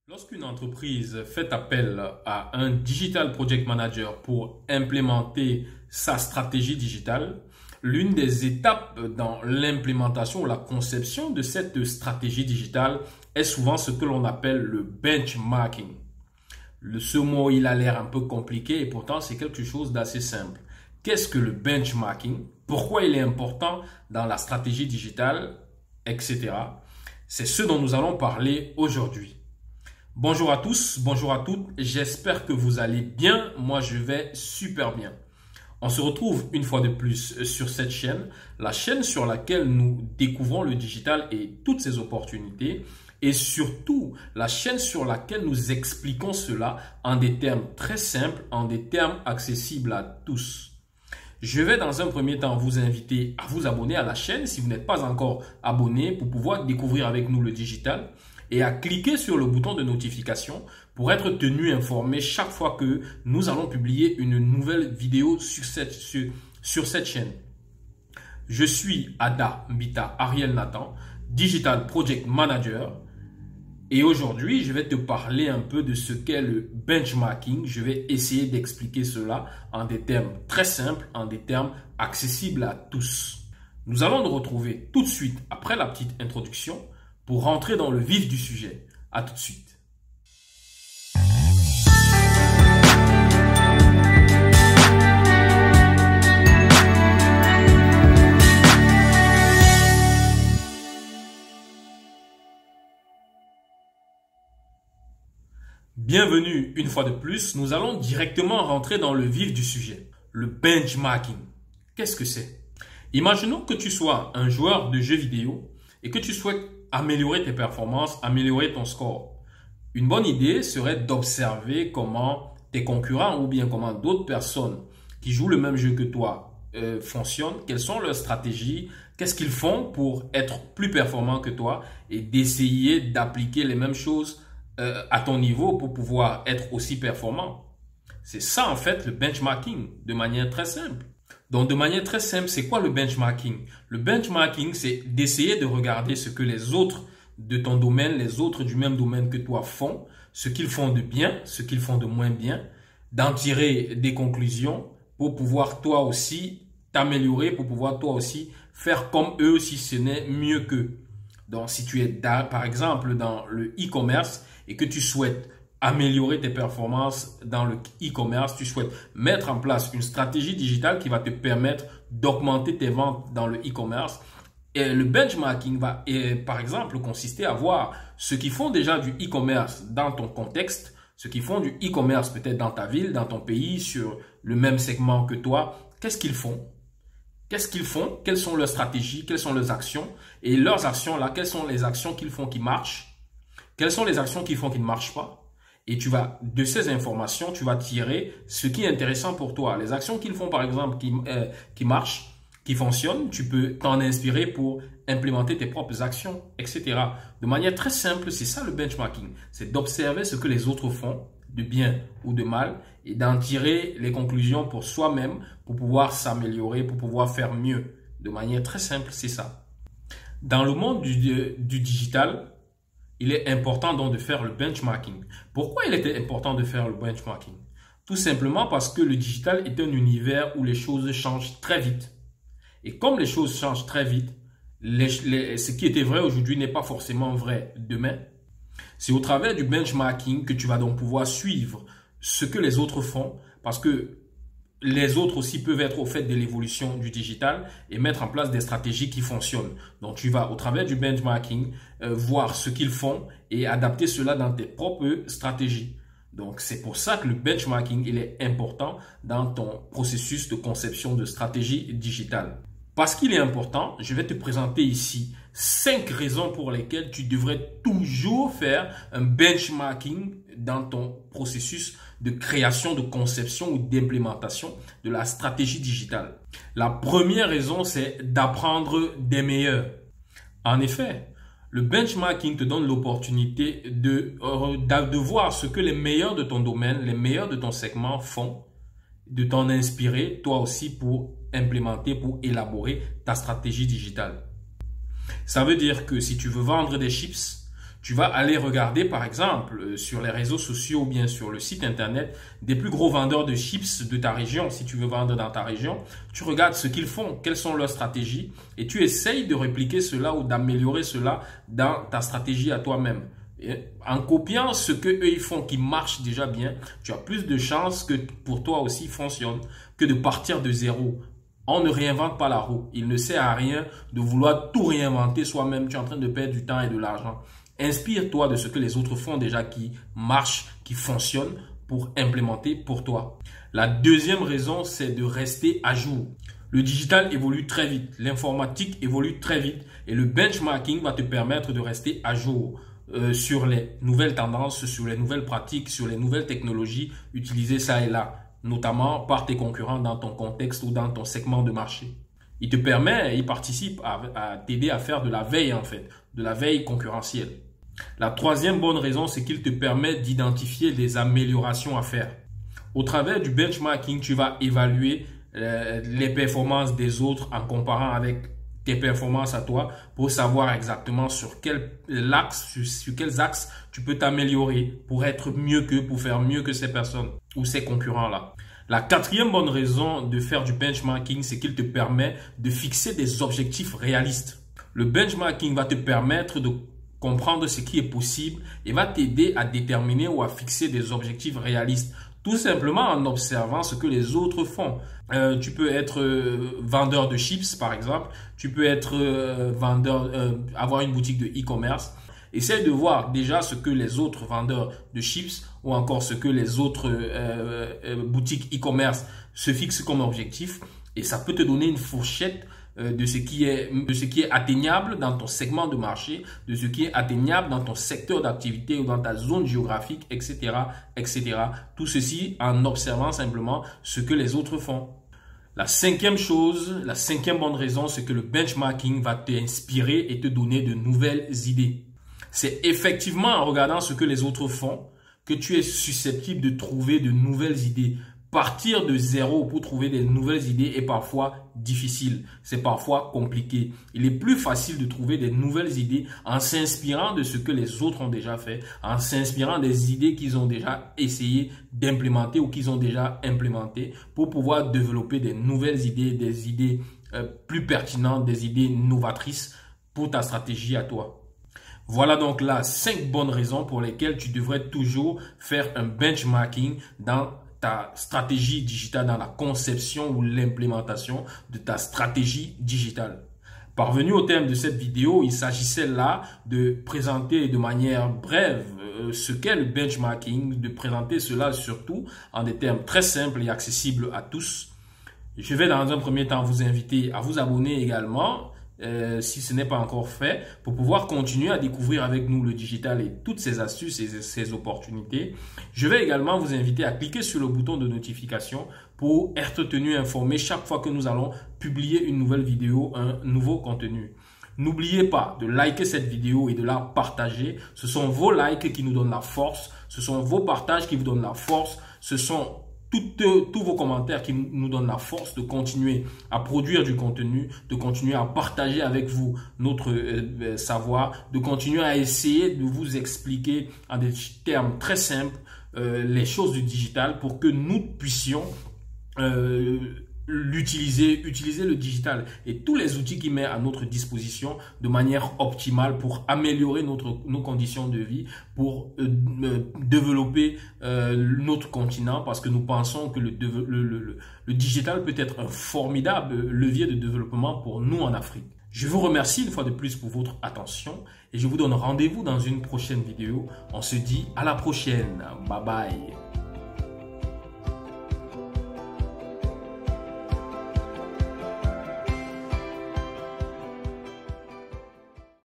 Lorsqu'une entreprise fait appel à un Digital Project Manager pour implémenter sa stratégie digitale, l'une des étapes dans l'implémentation ou la conception de cette stratégie digitale est souvent ce que l'on appelle le benchmarking. Ce mot, il a l'air un peu compliqué et pourtant c'est quelque chose d'assez simple. Qu'est-ce que le benchmarking? Pourquoi il est important dans la stratégie digitale, etc. C'est ce dont nous allons parler aujourd'hui. Bonjour à tous, bonjour à toutes, j'espère que vous allez bien, moi je vais super bien. On se retrouve une fois de plus sur cette chaîne, la chaîne sur laquelle nous découvrons le digital et toutes ses opportunités et surtout la chaîne sur laquelle nous expliquons cela en des termes très simples, en des termes accessibles à tous. Je vais dans un premier temps vous inviter à vous abonner à la chaîne si vous n'êtes pas encore abonné pour pouvoir découvrir avec nous le digital et à cliquer sur le bouton de notification pour être tenu informé chaque fois que nous allons publier une nouvelle vidéo sur cette chaîne. Je suis Ada Mbita Ariel Nathan, Digital Project Manager. Et aujourd'hui, je vais te parler un peu de ce qu'est le benchmarking. Je vais essayer d'expliquer cela en des termes très simples, en des termes accessibles à tous. Nous allons nous retrouver tout de suite après la petite introduction pour rentrer dans le vif du sujet. À tout de suite. Bienvenue une fois de plus. Nous allons directement rentrer dans le vif du sujet. Le benchmarking. Qu'est-ce que c'est? Imaginons que tu sois un joueur de jeux vidéo et que tu souhaites améliorer tes performances, améliorer ton score. Une bonne idée serait d'observer comment tes concurrents ou bien comment d'autres personnes qui jouent le même jeu que toi fonctionnent, quelles sont leurs stratégies, qu'est-ce qu'ils font pour être plus performants que toi et d'essayer d'appliquer les mêmes choses à ton niveau pour pouvoir être aussi performant. C'est ça en fait le benchmarking de manière très simple. Donc, de manière très simple, c'est quoi le benchmarking? Le benchmarking, c'est d'essayer de regarder ce que les autres de ton domaine, les autres du même domaine que toi font, ce qu'ils font de bien, ce qu'ils font de moins bien, d'en tirer des conclusions pour pouvoir toi aussi t'améliorer, pour pouvoir toi aussi faire comme eux si ce n'est mieux qu'eux. Donc, si tu es par exemple dans le e-commerce et que tu souhaites améliorer tes performances dans le e-commerce, tu souhaites mettre en place une stratégie digitale qui va te permettre d'augmenter tes ventes dans le e-commerce. Et le benchmarking va, par exemple, consister à voir ceux qui font déjà du e-commerce dans ton contexte, ceux qui font du e-commerce peut-être dans ta ville, dans ton pays, sur le même segment que toi. Qu'est-ce qu'ils font? Qu'est-ce qu'ils font? Quelles sont leurs stratégies? Quelles sont leurs actions? Et leurs actions là, quelles sont les actions qu'ils font qui marchent? Quelles sont les actions qu'ils font qui ne marchent pas? Et tu vas, de ces informations, tu vas tirer ce qui est intéressant pour toi. Les actions qu'ils font, par exemple, qui marchent, qui fonctionnent, tu peux t'en inspirer pour implémenter tes propres actions, etc. De manière très simple, c'est ça le benchmarking. C'est d'observer ce que les autres font, de bien ou de mal, et d'en tirer les conclusions pour soi-même, pour pouvoir s'améliorer, pour pouvoir faire mieux. De manière très simple, c'est ça. Dans le monde du digital, il est important donc de faire le benchmarking. Pourquoi il était important de faire le benchmarking? Tout simplement parce que le digital est un univers où les choses changent très vite. Et comme les choses changent très vite, ce qui était vrai aujourd'hui n'est pas forcément vrai demain. C'est au travers du benchmarking que tu vas donc pouvoir suivre ce que les autres font, parce que les autres aussi peuvent être au fait de l'évolution du digital et mettre en place des stratégies qui fonctionnent. Donc, tu vas, au travers du benchmarking, voir ce qu'ils font et adapter cela dans tes propres stratégies. Donc, c'est pour ça que le benchmarking, il est important dans ton processus de conception de stratégie digitale. Parce qu'il est important, je vais te présenter ici 5 raisons pour lesquelles tu devrais toujours faire un benchmarking dans ton processus de création, de conception ou d'implémentation de la stratégie digitale. La première raison, c'est d'apprendre des meilleurs. En effet, le benchmarking te donne l'opportunité de voir ce que les meilleurs de ton domaine, les meilleurs de ton segment font, de t'en inspirer toi aussi pour implémenter, pour élaborer ta stratégie digitale. Ça veut dire que si tu veux vendre des chips, Tu vas aller regarder par exemple sur les réseaux sociaux ou bien sur le site internet des plus gros vendeurs de chips de ta région. Si tu veux vendre dans ta région, tu regardes ce qu'ils font, quelles sont leurs stratégies et tu essayes de répliquer cela ou d'améliorer cela dans ta stratégie à toi-même. En copiant ce que eux ils font qui marche déjà bien, tu as plus de chances que pour toi aussi fonctionne que de partir de zéro. On ne réinvente pas la roue. Il ne sert à rien de vouloir tout réinventer soi-même. Tu es en train de perdre du temps et de l'argent. Inspire-toi de ce que les autres font déjà qui marche, qui fonctionne pour implémenter pour toi. La deuxième raison, c'est de rester à jour. Le digital évolue très vite. L'informatique évolue très vite. Et le benchmarking va te permettre de rester à jour sur les nouvelles tendances, sur les nouvelles pratiques, sur les nouvelles technologies utilisées ça et là, notamment par tes concurrents dans ton contexte ou dans ton segment de marché. Il te permet, il participe à t'aider à faire de la veille en fait, de la veille concurrentielle. La troisième bonne raison, c'est qu'il te permet d'identifier des améliorations à faire. Au travers du benchmarking, tu vas évaluer les performances des autres en comparant avec tes performances à toi pour savoir exactement sur quels axes tu peux t'améliorer pour être mieux qu'eux, pour faire mieux que ces personnes ou ces concurrents-là. La quatrième bonne raison de faire du benchmarking, c'est qu'il te permet de fixer des objectifs réalistes. Le benchmarking va te permettre de comprendre ce qui est possible et va t'aider à déterminer ou à fixer des objectifs réalistes. Tout simplement en observant ce que les autres font. Tu peux être vendeur de chips par exemple. Tu peux être avoir une boutique de e-commerce. Essaye de voir déjà ce que les autres vendeurs de chips ou encore ce que les autres boutiques e-commerce se fixent comme objectif. Et ça peut te donner une fourchette de ce qui est atteignable dans ton segment de marché, de ce qui est atteignable dans ton secteur d'activité ou dans ta zone géographique, etc., etc. Tout ceci en observant simplement ce que les autres font. La cinquième chose, la cinquième bonne raison, c'est que le benchmarking va t'inspirer et te donner de nouvelles idées. C'est effectivement en regardant ce que les autres font que tu es susceptible de trouver de nouvelles idées. Partir de zéro pour trouver des nouvelles idées est parfois difficile, c'est parfois compliqué. Il est plus facile de trouver des nouvelles idées en s'inspirant de ce que les autres ont déjà fait, en s'inspirant des idées qu'ils ont déjà essayé d'implémenter ou qu'ils ont déjà implémentées pour pouvoir développer des nouvelles idées, des idées plus pertinentes, des idées novatrices pour ta stratégie à toi. Voilà donc là 5 bonnes raisons pour lesquelles tu devrais toujours faire un benchmarking dans ta stratégie digitale, dans la conception ou l'implémentation de ta stratégie digitale. Parvenu au terme de cette vidéo, il s'agissait là de présenter de manière brève ce qu'est le benchmarking, de présenter cela surtout en des termes très simples et accessibles à tous. Je vais dans un premier temps vous inviter à vous abonner également, si ce n'est pas encore fait, pour pouvoir continuer à découvrir avec nous le digital et toutes ses astuces et ses opportunités. Je vais également vous inviter à cliquer sur le bouton de notification pour être tenu informé chaque fois que nous allons publier une nouvelle vidéo, un nouveau contenu. N'oubliez pas de liker cette vidéo et de la partager. Ce sont vos likes qui nous donnent la force. Ce sont vos partages qui vous donnent la force. Ce sont tous vos commentaires qui nous donnent la force de continuer à produire du contenu, de continuer à partager avec vous notre savoir, de continuer à essayer de vous expliquer en des termes très simples les choses du digital pour que nous puissions utiliser le digital et tous les outils qu'il met à notre disposition de manière optimale pour améliorer nos conditions de vie, pour développer notre continent, parce que nous pensons que le digital peut être un formidable levier de développement pour nous en Afrique. Je vous remercie une fois de plus pour votre attention et je vous donne rendez-vous dans une prochaine vidéo. On se dit à la prochaine. Bye bye.